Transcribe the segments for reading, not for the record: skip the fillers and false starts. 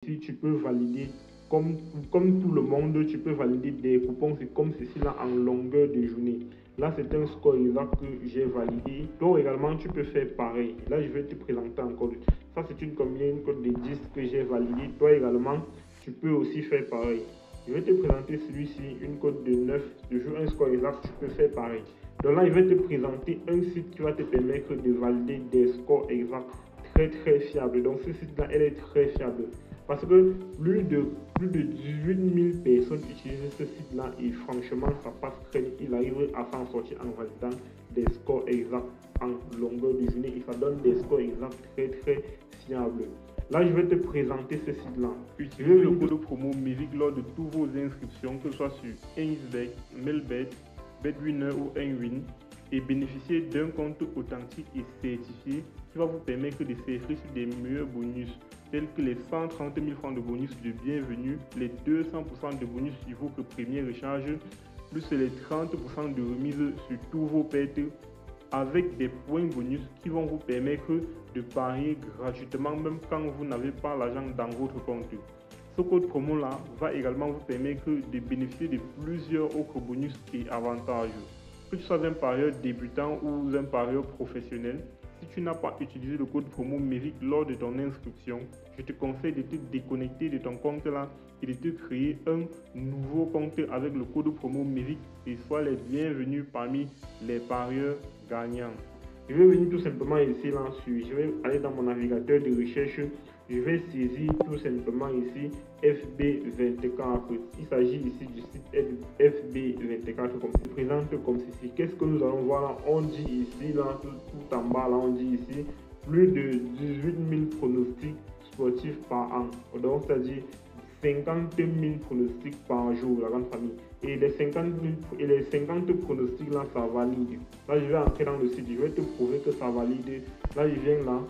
Ici, tu peux valider comme tout le monde, tu peux valider des coupons, c'est comme ceci là en longueur de journée. Là, c'est un score exact que j'ai validé. Donc également, tu peux faire pareil. Là, je vais te présenter encore. Ça, c'est une code de 10 que j'ai validé. Toi également, tu peux aussi faire pareil. Je vais te présenter celui-ci, une code de 9, toujours un score exact, tu peux faire pareil. Donc là, je vais te présenter un site qui va te permettre de valider des scores exacts très fiables. Donc ce site-là, elle est très fiable. Parce que plus de 18 000 personnes utilisent ce site-là et franchement, ça passe très vite. Il arrive à s'en sortir en validant des scores exacts en longueur de journée et ça donne des scores exacts très fiables. Là, je vais te présenter ce site-là. Utilisez le code promo MIVIC lors de toutes vos inscriptions, que ce soit sur Ainsbet, Melbet, BetWinner ou Nwin, et bénéficiez d'un compte authentique et certifié qui va vous permettre de s'inscrire sur des meilleurs bonus, tels que les 130 000 francs de bonus de bienvenue, les 200% de bonus sur votre premier recharge, plus les 30% de remise sur tous vos pets, avec des points bonus qui vont vous permettre de parier gratuitement même quand vous n'avez pas l'argent dans votre compte. Ce code promo là va également vous permettre de bénéficier de plusieurs autres bonus et avantages. Que tu sois un parieur débutant ou un parieur professionnel, si tu n'as pas utilisé le code promo MIVIC lors de ton inscription, je te conseille de te déconnecter de ton compte là et de te créer un nouveau compte avec le code promo MIVIC et sois les bienvenus parmi les parieurs gagnants. Je vais venir tout simplement ici là, je vais aller dans mon navigateur de recherche, je vais saisir tout simplement ici FB24. Il s'agit ici du site FB24 comme se présente comme ceci. Qu'est-ce que nous allons voir là? On dit ici là, tout en bas là, on dit ici plus de 18 000 pronostics sportifs par an. Donc c'est-à-dire 50 000 pronostics par jour, la grande famille. Et les 50 pronostics là, ça valide. Là, je vais entrer dans le site, je vais te prouver que ça valide. Là, je viens là,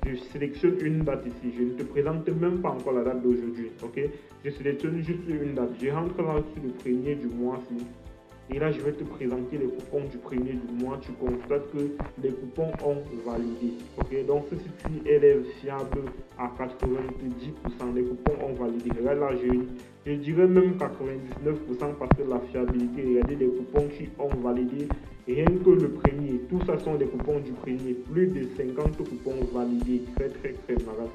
je sélectionne une date ici. Je ne te présente même pas encore la date d'aujourd'hui. Ok? Je sélectionne juste une date. Je rentre là sur le premier du mois-ci. Et là, je vais te présenter les coupons du premier du mois. Tu constates que les coupons ont validé. Ok, donc ce site-ci, elle est fiable à 90%. Les coupons ont validé. Regarde là, je dirais même 99% parce que la fiabilité, regardez les coupons qui ont validé. Rien que le premier, tout ça sont des coupons du premier. Plus de 50 coupons validés. Très malade.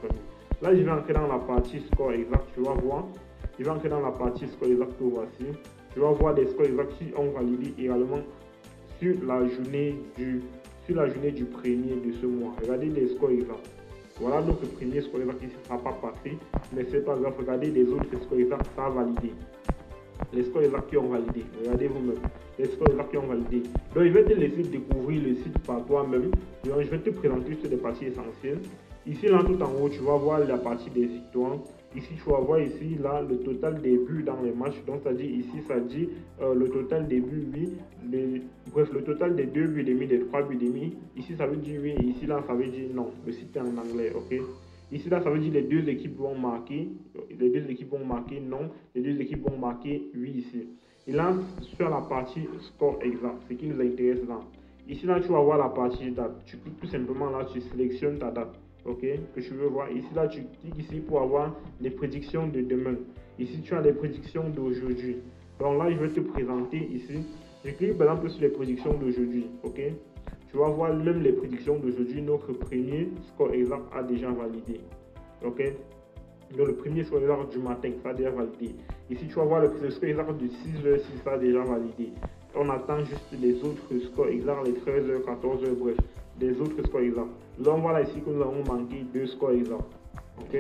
Là, je vais entrer dans la partie score exact. Tu vas voir. Je vais entrer dans la partie score exact que voici. Tu vas voir des scores exacts qui ont validé également sur la journée du premier de ce mois. Regardez les scores exacts. Voilà notre premier score exact qui ne sera pas passé, mais c'est pas grave. Regardez les autres scores exacts, ça a validé. Les scores exacts qui ont validé. Regardez vous-même. Les scores exacts qui ont validé. Donc, je vais te laisser découvrir le site par toi-même. Donc, je vais te présenter juste des parties essentielles. Ici, là, tout en haut, tu vas voir la partie des victoires. Ici, tu vas voir ici, là, le total des buts dans les matchs. Donc, c'est-à-dire ici, ça dit le total des buts, oui. Bref, le total des 2 buts et demi, des 3 buts et demi. Ici, ça veut dire oui. Et ici, là, ça veut dire non. Le site est en anglais, ok? Ici, là, ça veut dire les deux équipes vont marquer. Les deux équipes vont marquer non. Les deux équipes vont marquer oui ici. Et là, sur la partie score exact, ce qui nous intéresse là. Ici, là, tu vas voir la partie date. Tu cliques tout simplement là, tu sélectionnes ta date. Ok, que tu veux voir. Ici, là, tu cliques ici pour avoir les prédictions de demain. Ici, tu as les prédictions d'aujourd'hui. Donc là, je vais te présenter ici. Je clique par exemple sur les prédictions d'aujourd'hui. Ok, tu vas voir même les prédictions d'aujourd'hui. Notre premier score exact a déjà validé. Ok, donc le premier score exact du matin, ça a déjà validé. Ici, tu vas voir le score exact de 6h6, ça a déjà validé. On attend juste les autres scores exacts, les 13h, 14h, bref, des autres scores exacts. Là, on voit là ici que nous avons manqué 2 scores exacts. Ok,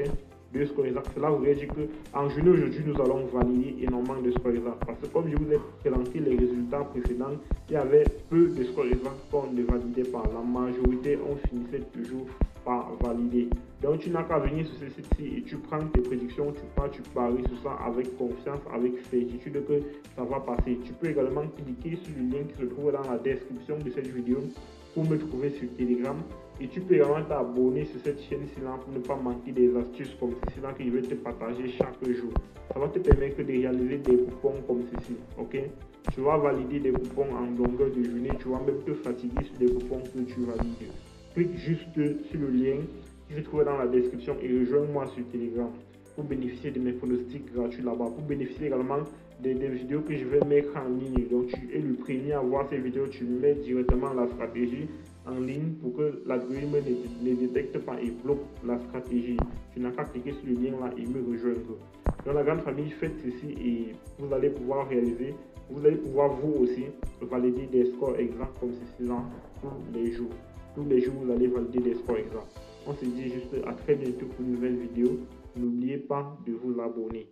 2 scores exacts. Cela voudrait dire qu'en journée aujourd'hui, nous allons valider énormément de scores exacts. Parce que comme je vous ai présenté les résultats précédents, il y avait peu de scores exacts qu'on ne validait pas. La majorité, on finissait toujours par valider. Donc tu n'as qu'à venir sur ce site-ci et tu prends tes prédictions, tu paries sur ça avec confiance, avec certitude que ça va passer. Tu peux également cliquer sur le lien qui se trouve dans la description de cette vidéo pour me trouver sur Telegram. Et tu peux également t'abonner sur cette chaîne-ci pour ne pas manquer des astuces comme ceci là que je vais te partager chaque jour. Ça va te permettre de réaliser des coupons comme ceci. Ok, tu vas valider des coupons en longueur de journée. Tu vas même te fatiguer sur des coupons que tu valides. Clique juste sur le lien qui se trouve dans la description et rejoins-moi sur Telegram. pour bénéficier de mes pronostics gratuits là-bas, pour bénéficier également des vidéos que je vais mettre en ligne. Donc tu es le premier à voir ces vidéos, tu mets directement la stratégie en ligne pour que l'algorithme ne détecte pas et bloque la stratégie. Tu n'as qu'à cliquer sur le lien là et me rejoindre. Dans la grande famille, faites ceci et vous allez pouvoir réaliser, vous allez pouvoir vous aussi valider des scores exacts comme ceci là tous les jours. Tous les jours, vous allez valider des scores exacts. On se dit juste à très bientôt pour une nouvelle vidéo. N'oubliez pas de vous abonner.